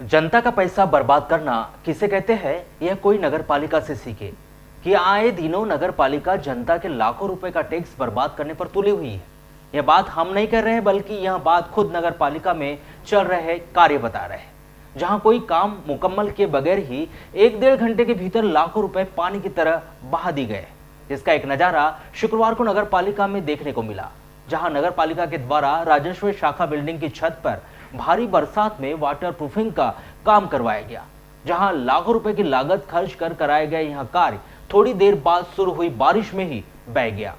जनता का पैसा बर्बाद करना किसे कहते हैं, यह कोई नगर पालिका से सीखे कि आए दिनों नगर पालिका जनता के लाखों रुपए का टैक्स बर्बाद करने पर तुली हुई है। यह बात हम नहीं कर रहे हैं, बल्कि यह बात खुद नगर पालिका में चल रहे कार्य बता रहे हैं, जहां कोई काम मुकम्मल किए बगैर ही 1-1.5 घंटे के भीतर लाखों रुपए पानी की तरह बहा दी गए। जिसका एक नजारा शुक्रवार को नगर पालिका में देखने को मिला, जहां नगर पालिका के द्वारा राजस्व शाखा बिल्डिंग की छत पर भारी बरसात में वाटर प्रूफिंग का काम करवाया गया। जहां लाखों रुपए की लागत खर्च कर कराए गए यह कार्य थोड़ी देर बाद शुरू हुई बारिश में ही बह गया।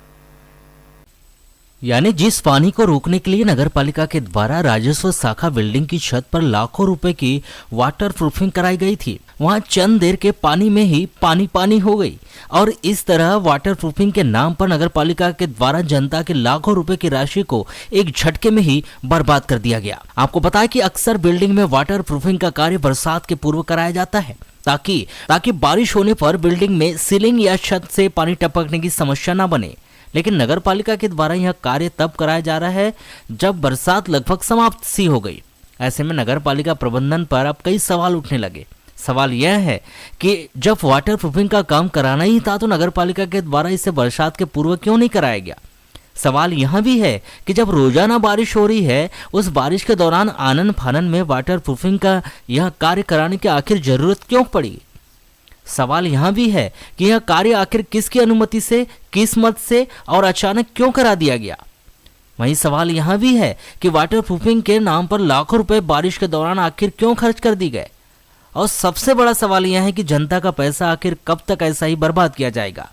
यानी जिस पानी को रोकने के लिए नगर पालिका के द्वारा राजस्व शाखा बिल्डिंग की छत पर लाखों रुपए की वाटर प्रूफिंग कराई गई थी, वहां चंद देर के पानी में ही पानी हो गई और इस तरह वाटर प्रूफिंग के नाम पर नगर पालिका के द्वारा जनता के लाखों रुपए की राशि को एक झटके में ही बर्बाद कर दिया गया। आपको पता है कि अक्सर बिल्डिंग में वाटर प्रूफिंग का कार्य बरसात के पूर्व कराया जाता है ताकि बारिश होने पर बिल्डिंग में सीलिंग या छत से पानी टपकने की समस्या न बने। लेकिन नगर पालिका के द्वारा यह कार्य तब कराया जा रहा है जब बरसात लगभग समाप्त सी हो गई। ऐसे में नगर पालिका प्रबंधन पर अब कई सवाल उठने लगे। सवाल यह है कि जब वाटर प्रूफिंग का काम कराना ही था तो नगर पालिका के द्वारा इसे बरसात के पूर्व क्यों नहीं कराया गया। सवाल यह भी है कि जब रोजाना बारिश हो रही है, उस बारिश के दौरान आनन फानन में वाटर प्रूफिंग का यह कार्य कराने की आखिर जरूरत क्यों पड़ी। सवाल यह भी है कि यह कार्य आखिर किसकी अनुमति से, किस मत से और अचानक क्यों करा दिया गया। वहीं सवाल यह भी है कि वाटर प्रूफिंग के नाम पर लाखों रुपए बारिश के दौरान आखिर क्यों खर्च कर दी गए। और सबसे बड़ा सवाल यह है कि जनता का पैसा आखिर कब तक ऐसा ही बर्बाद किया जाएगा।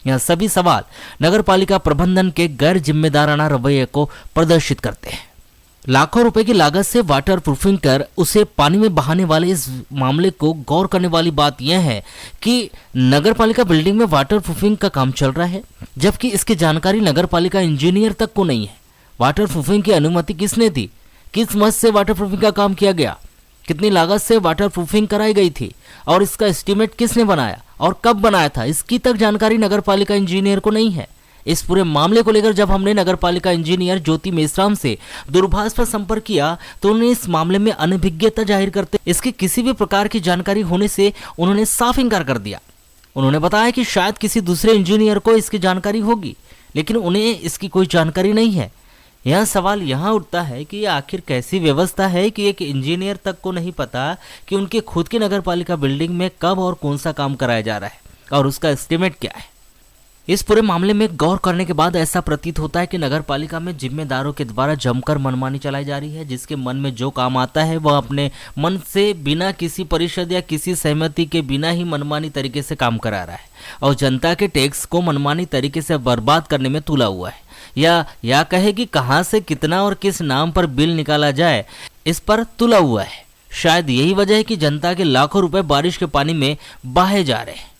यह सभी सवाल नगर पालिका प्रबंधन के गैर जिम्मेदाराना रवैये को प्रदर्शित करते हैं। लाखों रुपए की लागत से वाटर प्रूफिंग कर उसे पानी में बहाने वाले इस मामले को गौर करने वाली बात यह है कि नगर पालिका बिल्डिंग में वाटर प्रूफिंग का काम चल रहा है, जबकि इसकी जानकारी नगर पालिका इंजीनियर तक को नहीं है। वाटर प्रूफिंग की अनुमति किसने दी, किस मद से वाटर प्रूफिंग का काम किया गया, कितनी लागत से वाटर प्रूफिंग कराई गई थी और इसका एस्टीमेट किसने बनाया और कब बनाया था, इसकी तक जानकारी नगर पालिका इंजीनियर को नहीं है। इस पूरे मामले को लेकर जब हमने नगर पालिका इंजीनियर ज्योति मेश्राम से दूरभाष पर संपर्क किया तो उन्होंने इस मामले में अनभिज्ञता जाहिर करते इसके किसी भी प्रकार की जानकारी होने से उन्होंने साफ इनकार कर दिया। उन्होंने बताया कि शायद किसी दूसरे इंजीनियर को इसकी जानकारी होगी, लेकिन उन्हें इसकी कोई जानकारी नहीं है। यह सवाल यहाँ उठता है कि आखिर कैसी व्यवस्था है कि एक इंजीनियर तक को नहीं पता कि उनके खुद की नगर पालिका बिल्डिंग में कब और कौन सा काम कराया जा रहा है और उसका एस्टीमेट क्या है। इस पूरे मामले में गौर करने के बाद ऐसा प्रतीत होता है कि नगर पालिका में जिम्मेदारों के द्वारा जमकर मनमानी चलाई जा रही है। जिसके मन में जो काम आता है वह अपने मन से बिना किसी परिषद या किसी सहमति के बिना ही मनमानी तरीके से काम करा रहा है और जनता के टैक्स को मनमानी तरीके से बर्बाद करने में तुला हुआ है। या कहे कि कहाँ से कितना और किस नाम पर बिल निकाला जाए, इस पर तुला हुआ है। शायद यही वजह है कि जनता के लाखों रुपए बारिश के पानी में बहाए जा रहे हैं।